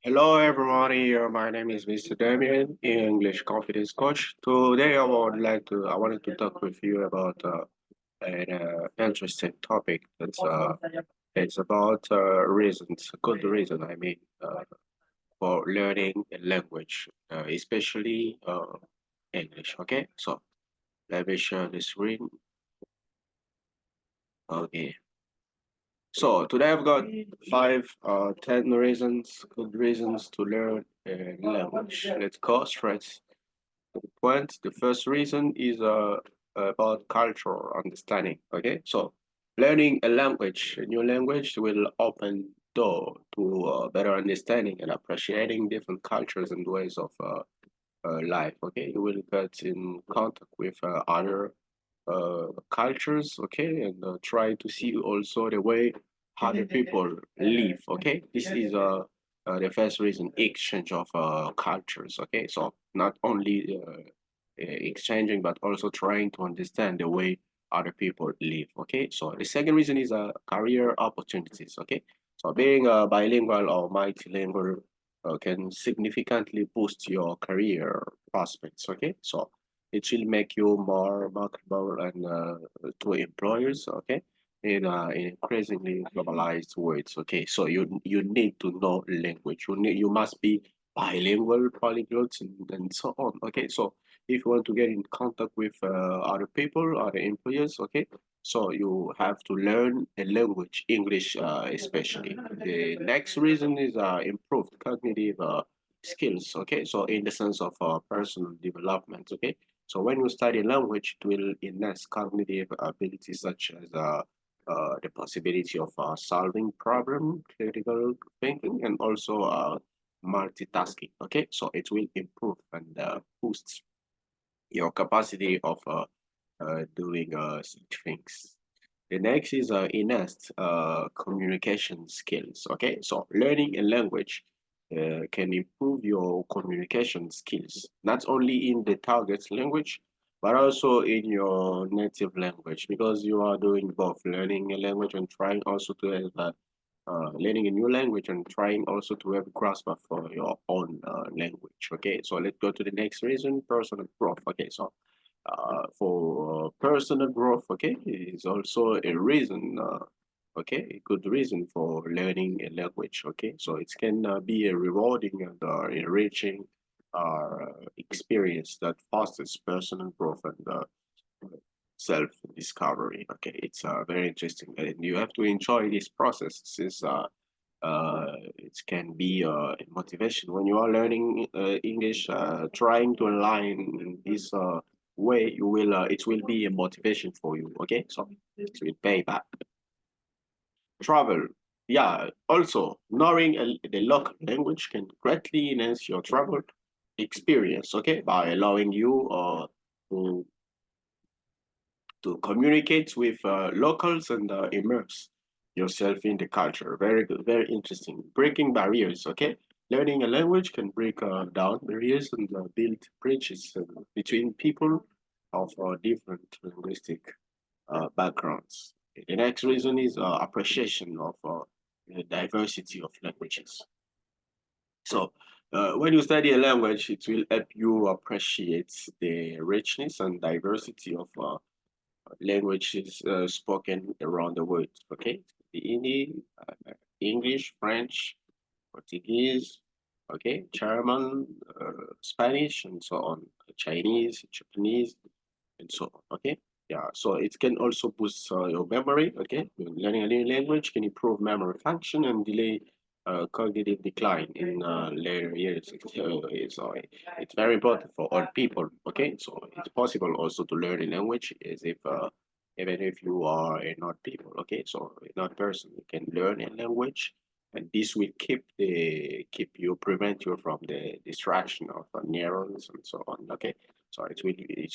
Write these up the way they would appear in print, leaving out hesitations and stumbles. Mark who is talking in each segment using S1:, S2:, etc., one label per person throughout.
S1: Hello everybody, my name is Mr. Damien, English confidence coach. Today I wanted to talk with you about an interesting topic it's about reasons, good reason for learning a language, especially English. Okay, so let me share the screen. Okay, so today I've got 10 reasons, good reasons to learn a language. Let's go straight point. The first reason is about cultural understanding. Okay, so learning a new language, will open door to better understanding and appreciating different cultures and ways of life. Okay, you will get in contact with other cultures. Okay, and try to see also the way other people live. Okay, this is the first reason, exchange of cultures. Okay, so not only exchanging, but also trying to understand the way other people live. Okay, so the second reason is career opportunities. Okay, so being bilingual or multilingual can significantly boost your career prospects. Okay, so it will make you more marketable and to employers. Okay, in increasingly globalized worlds. Okay, so you need to know language. You must be bilingual, polyglots, and so on. Okay, so if you want to get in contact with other people, other employers, okay, so you have to learn a language, English especially. The next reason is improved cognitive skills, okay, so in the sense of personal development, okay. So when you study language, it will enhance cognitive abilities such as the possibility of solving problem, critical thinking, and also multitasking, okay. So it will improve and boost your capacity of doing such things. The next is enhanced communication skills. Okay, so learning a language can improve your communication skills, not only in the target language, but also in your native language, because you are doing both learning a language and trying also to have learning a new language and trying also to have a grasp of your own language. Okay, so let's go to the next reason, personal growth. Okay, so for personal growth, okay, is also a reason, okay, a good reason for learning a language, okay. So it can be a rewarding and enriching experience that fosters personal growth and self-discovery. Okay, it's very interesting, and you have to enjoy this process since it can be a motivation when you are learning English, trying to align this way. You will it will be a motivation for you. Okay, so it will pay back. Travel, yeah. Also, knowing the local language can greatly enhance your travel experience. Okay, by allowing you to communicate with locals and immerse yourself in the culture. Very good, very interesting. Breaking barriers, okay? Learning a language can break down barriers and build bridges between people of different linguistic backgrounds. The next reason is appreciation of the diversity of languages. So, when you study a language, it will help you appreciate the richness and diversity of languages spoken around the world. Okay, the English, French, Portuguese, okay, German, Spanish, and so on, Chinese, Japanese, and so on. Okay, yeah. So it can also boost your memory. Okay, learning a new language can improve memory function and delay cognitive decline in later years. It's very important for all people. Okay, so it's possible also to learn a language as if even if you are a not people. Okay, so a not person, you can learn a language, and this will keep you, prevent you from the distraction of neurons and so on. Okay, so it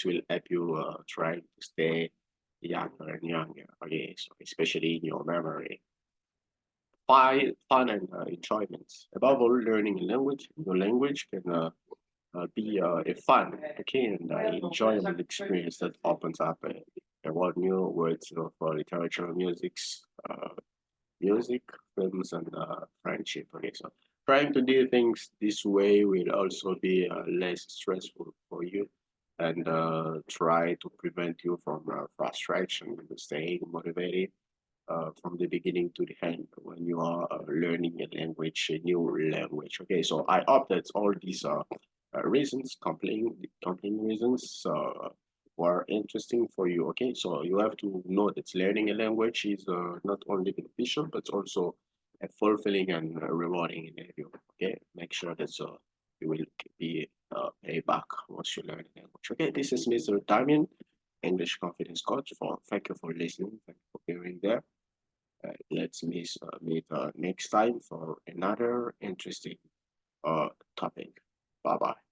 S1: will help you try to stay younger and younger. Okay, so especially in your memory. Fun and enjoyment. Above all, learning a language, your language can be a fun, okay, and enjoyable experience that opens up a world new words of literature, music, music, films, and friendship. Okay, so trying to do things this way will also be less stressful for you and try to prevent you from frustration and staying motivated from the beginning to the end when you are learning a language, a new language. Okay, so I hope that all these reasons, compelling reasons, were interesting for you. Okay, so you have to know that learning a language is not only beneficial but also a fulfilling and rewarding in you. Okay, make sure that you will be paid back once you learn a language. Okay, this is Mr. Damien, English confidence coach. Thank you for listening. Thank you for being there. Let's meet next time for another interesting topic. Bye bye.